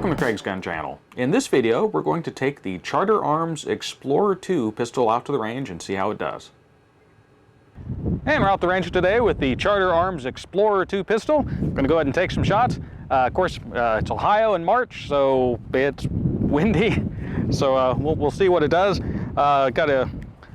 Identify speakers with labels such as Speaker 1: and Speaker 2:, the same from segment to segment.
Speaker 1: Welcome to Craig's Gun Channel. In this video, we're going to take the Charter Arms Explorer 2 pistol out to the range and see how it does. And we're out the range today with the Charter Arms Explorer 2 pistol. We're going to go ahead and take some shots. Of course, it's Ohio in March, so it's windy. So we'll see what it does.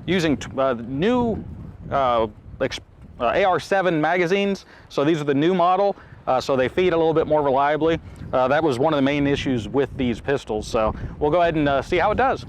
Speaker 1: Using new AR-7 magazines. So these are the new model. So they feed a little bit more reliably. That was one of the main issues with these pistols. So we'll go ahead and see how it does.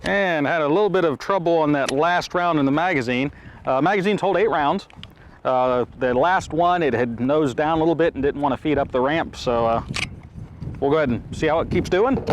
Speaker 1: And had a little bit of trouble on that last round in the magazine. Magazines hold 8 rounds. The last one, it had nosed down a little bit and didn't want to feed up the ramp, so we'll go ahead and see how it keeps doing.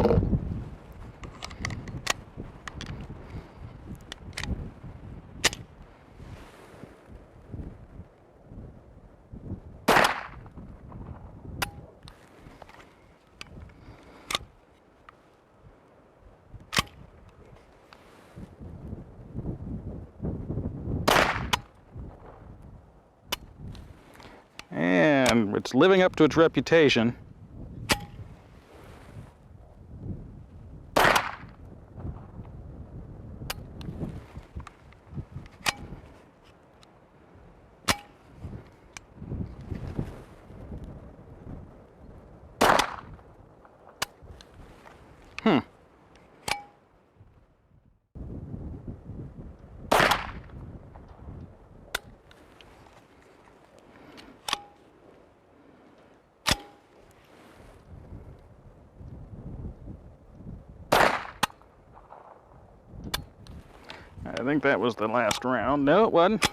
Speaker 1: And it's living up to its reputation. I think that was the last round. No, it wasn't.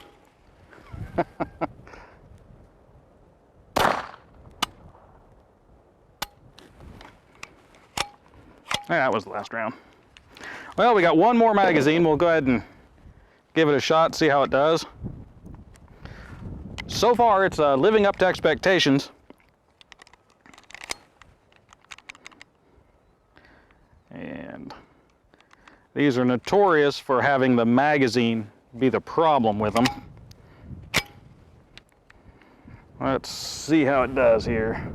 Speaker 1: That was the last round. Well, we got one more magazine. We'll go ahead and give it a shot, see how it does. So far, it's living up to expectations. And these are notorious for having the magazine be the problem with them. Let's see how it does here.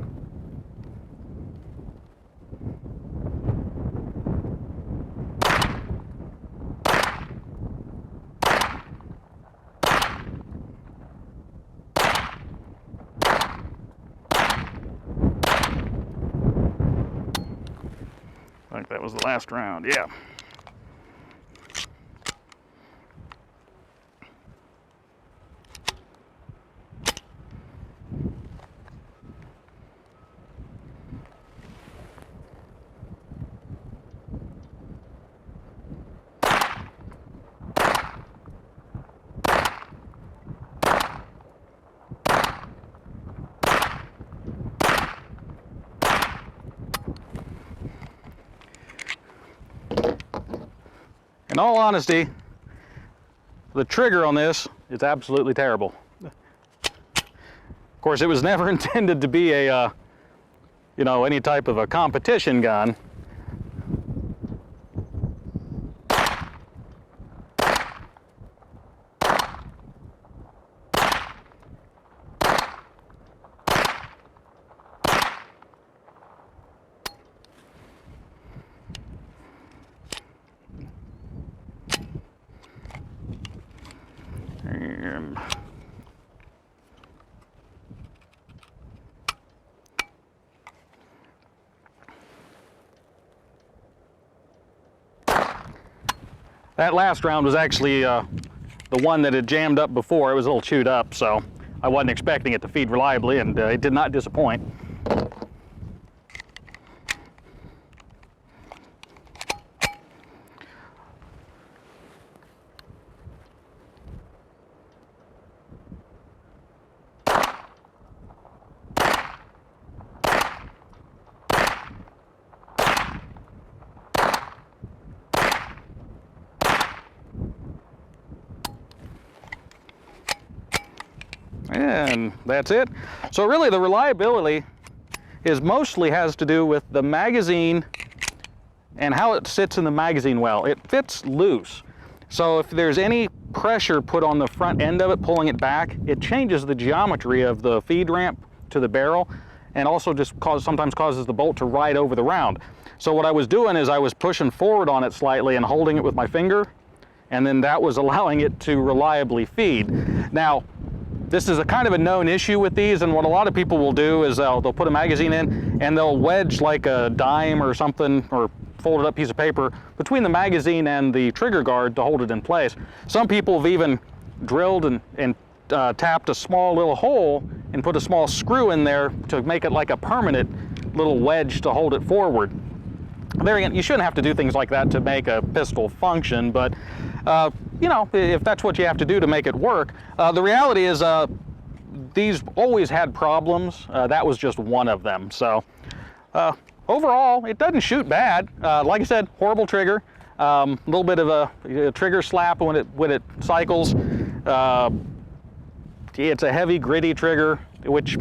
Speaker 1: I think that was the last round, yeah. In all honesty, the trigger on this is absolutely terrible. Of course, it was never intended to be a, any type of a competition gun. That last round was actually the one that had jammed up before. It was a little chewed up, so I wasn't expecting it to feed reliably, and it did not disappoint. And that's it. So really the reliability mostly has to do with the magazine and how it sits in the magazine well. It fits loose. So if there's any pressure put on the front end of it, pulling it back, it changes the geometry of the feed ramp to the barrel, and also just sometimes causes the bolt to ride over the round. So what I was doing is I was pushing forward on it slightly and holding it with my finger, and then that was allowing it to reliably feed. Now, this is a kind of a known issue with these, and what a lot of people will do is they'll put a magazine in and they'll wedge like a dime or something, or folded up piece of paper between the magazine and the trigger guard to hold it in place. Some people have even drilled and tapped a small little hole and put a small screw in there to make it like a permanent little wedge to hold it forward. There again, you shouldn't have to do things like that to make a pistol function, but you know, if that's what you have to do to make it work. The reality is these always had problems. That was just one of them. So overall, it doesn't shoot bad. Like I said, horrible trigger. A little bit of a trigger slap when it cycles. It's a heavy, gritty trigger, which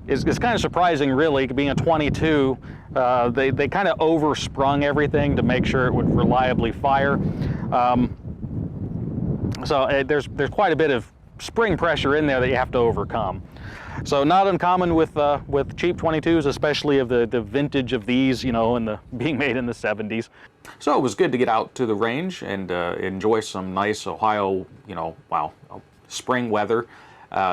Speaker 1: is kind of surprising, really, being a 22. They kind of oversprung everything to make sure it would reliably fire. So there's quite a bit of spring pressure in there that you have to overcome. So not uncommon with cheap 22s, especially of the vintage of these, you know, and being made in the 70s. So it was good to get out to the range and enjoy some nice Ohio, you know, wow, spring weather.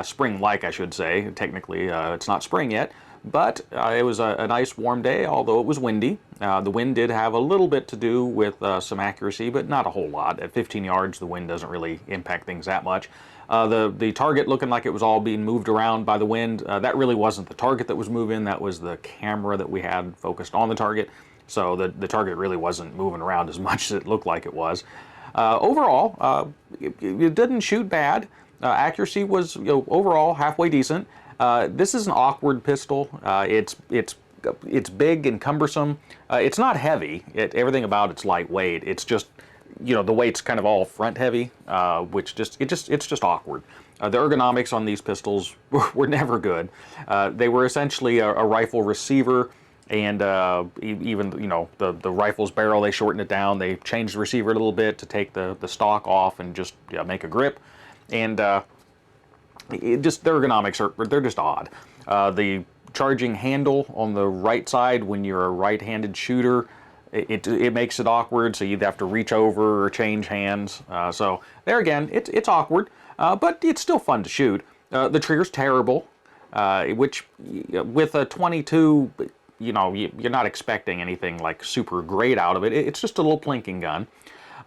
Speaker 1: Spring-like, I should say. Technically, it's not spring yet, but it was a nice warm day, although it was windy. The wind did have a little bit to do with some accuracy, but not a whole lot. At 15 yards, the wind doesn't really impact things that much. The target looking like it was all being moved around by the wind, that really wasn't the target that was moving, that was the camera that we had focused on the target. So the target really wasn't moving around as much as it looked like it was. Overall, it didn't shoot bad. Accuracy was, you know, overall halfway decent. This is an awkward pistol. It's big and cumbersome. It's not heavy. Everything about it's lightweight. It's just, you know, the weight's kind of all front heavy, which it's just awkward. The ergonomics on these pistols were never good. They were essentially a rifle receiver, and even, you know, the rifle's barrel, they shortened it down. They changed the receiver a little bit to take the stock off and just make a grip. And the ergonomics they're just odd. The charging handle on the right side, when you're a right-handed shooter, it makes it awkward, so you'd have to reach over or change hands. So there again, it's awkward, but it's still fun to shoot. The trigger's terrible, which with a 22, you know, you're not expecting anything like super great out of it. It's just a little plinking gun.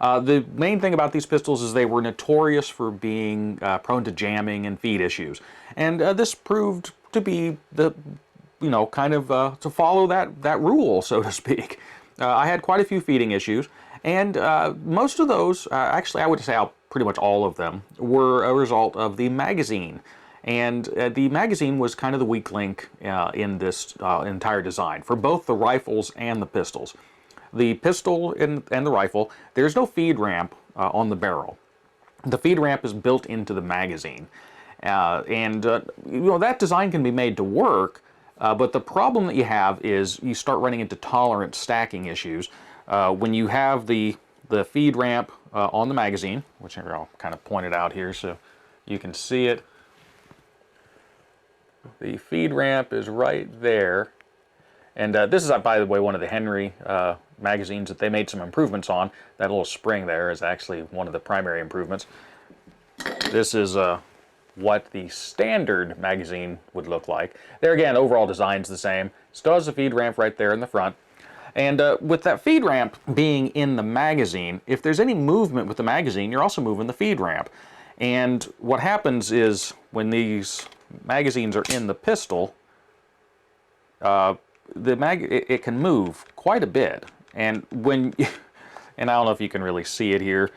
Speaker 1: The main thing about these pistols is they were notorious for being prone to jamming and feed issues. And this proved to be kind of to follow that rule, so to speak. I had quite a few feeding issues, and most of those, actually I would say pretty much all of them, were a result of the magazine. And the magazine was kind of the weak link in this entire design for both the rifles and the pistols. The pistol and the rifle, there's no feed ramp on the barrel. The feed ramp is built into the magazine. That design can be made to work, but the problem that you have is you start running into tolerance stacking issues. When you have the feed ramp on the magazine, which I'll kind of point it out here so you can see it. The feed ramp is right there. And this is, by the way, one of the Henry magazines that they made some improvements on. That little spring there is actually one of the primary improvements. This is what the standard magazine would look like. There again, overall design's the same. Still has a feed ramp right there in the front. And with that feed ramp being in the magazine, if there's any movement with the magazine, you're also moving the feed ramp. And what happens is when these magazines are in the pistol, it can move quite a bit. And when, and I don't know if you can really see it here.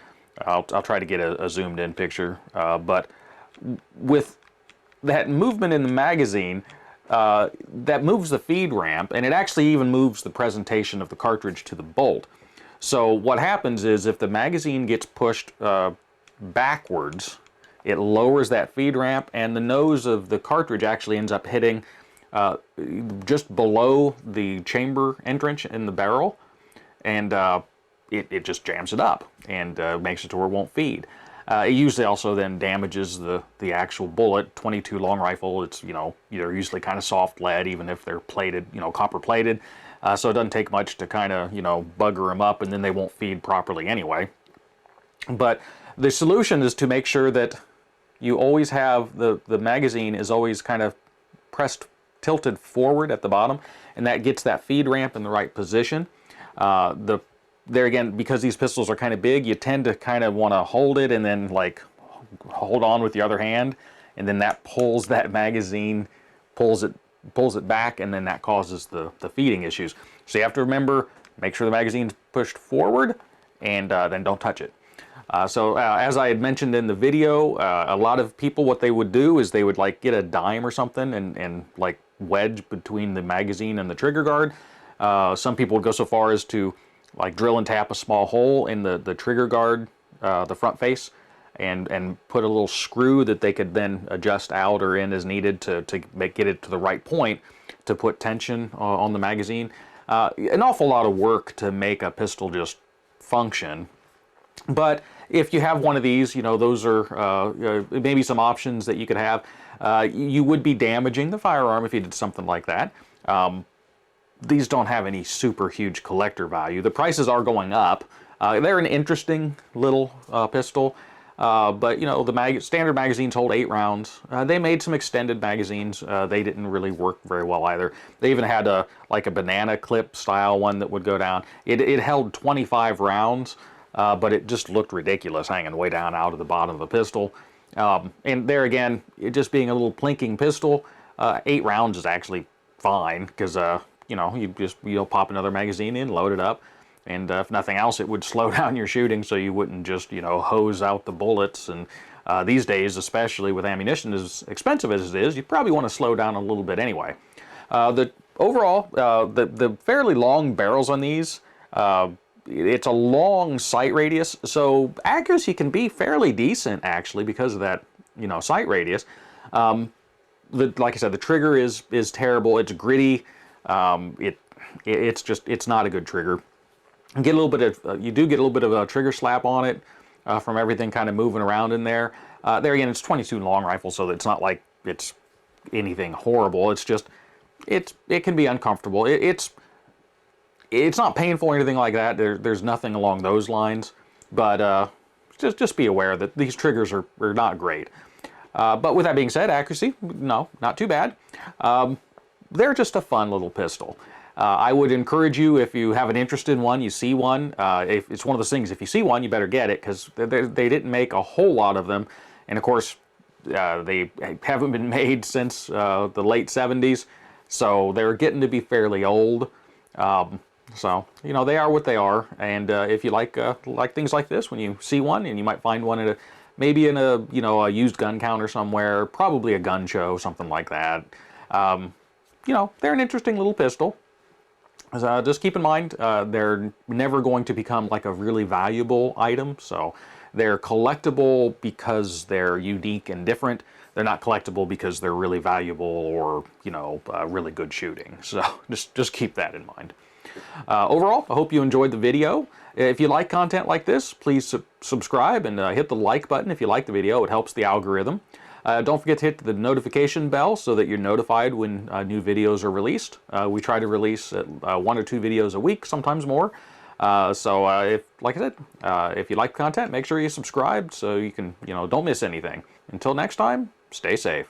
Speaker 1: I'll try to get a zoomed in picture. But with that movement in the magazine, that moves the feed ramp, and it actually even moves the presentation of the cartridge to the bolt. So what happens is if the magazine gets pushed backwards, it lowers that feed ramp, and the nose of the cartridge actually ends up hitting just below the chamber entrance in the barrel, and it just jams it up and makes it to where it won't feed. It usually also then damages the actual bullet. .22 long rifle, it's, you know, they're usually kind of soft lead, even if they're plated, you know, copper plated. So it doesn't take much to kind of, you know, bugger them up, and then they won't feed properly anyway. But the solution is to make sure that you always have the magazine is always kind of tilted forward at the bottom, and that gets that feed ramp in the right position. There again, because these pistols are kind of big, you tend to kind of want to hold it and then like hold on with the other hand, and then that pulls that magazine, pulls it back, and then that causes the feeding issues. So you have to remember, make sure the magazine's pushed forward, and then don't touch it. As I had mentioned in the video, a lot of people, what they would do is they would like get a dime or something and like wedge between the magazine and the trigger guard. Some people would go so far as to like drill and tap a small hole in the trigger guard, the front face, and put a little screw that they could then adjust out or in as needed to get it to the right point to put tension on the magazine. An awful lot of work to make a pistol just function. But if you have one of these, you know, those are maybe some options that you could have. You would be damaging the firearm if you did something like that. These don't have any super huge collector value. The prices are going up. They're an interesting little pistol, but you know, the standard magazines hold 8 rounds. They made some extended magazines. They didn't really work very well either. They even had like a banana clip style one that would go down. It held 25 rounds, but it just looked ridiculous hanging way down out of the bottom of the pistol. And there again, it just being a little plinking pistol, 8 rounds is actually fine, because you know, you'll pop another magazine in, load it up, and if nothing else, it would slow down your shooting, so you wouldn't just, you know, hose out the bullets. And these days, especially with ammunition as expensive as it is, you probably want to slow down a little bit anyway. Overall, the fairly long barrels on these, it's a long sight radius, so accuracy can be fairly decent actually because of that, you know, sight radius. Like I said, the trigger is terrible. It's gritty. It's not a good trigger. You do get a little bit of a trigger slap on it from everything kind of moving around in there. There again, it's .22 long rifle, so it's not like it's anything horrible. It's just it can be uncomfortable. It's not painful or anything like that. There's nothing along those lines, but just be aware that these triggers are not great. But with that being said, accuracy, no, not too bad. They're just a fun little pistol. I would encourage you, if you have an interest in one, you see one, if it's one of those things, if you see one, you better get it, because they didn't make a whole lot of them. And of course, they haven't been made since the late 70s, so they're getting to be fairly old. So, you know, they are what they are. And if you like things like this, when you see one, and you might find one at maybe in a, you know, a used gun counter somewhere, probably a gun show, something like that. You know, they're an interesting little pistol. Just keep in mind, they're never going to become like a really valuable item. So they're collectible because they're unique and different. They're not collectible because they're really valuable or, you know, really good shooting. So just keep that in mind. Overall, I hope you enjoyed the video. If you like content like this, please subscribe and hit the like button if you like the video. It helps the algorithm. Don't forget to hit the notification bell so that you're notified when new videos are released. We try to release 1 or 2 videos a week, sometimes more. Like I said, if you like content, make sure you subscribe so you can, you know, don't miss anything. Until next time, stay safe.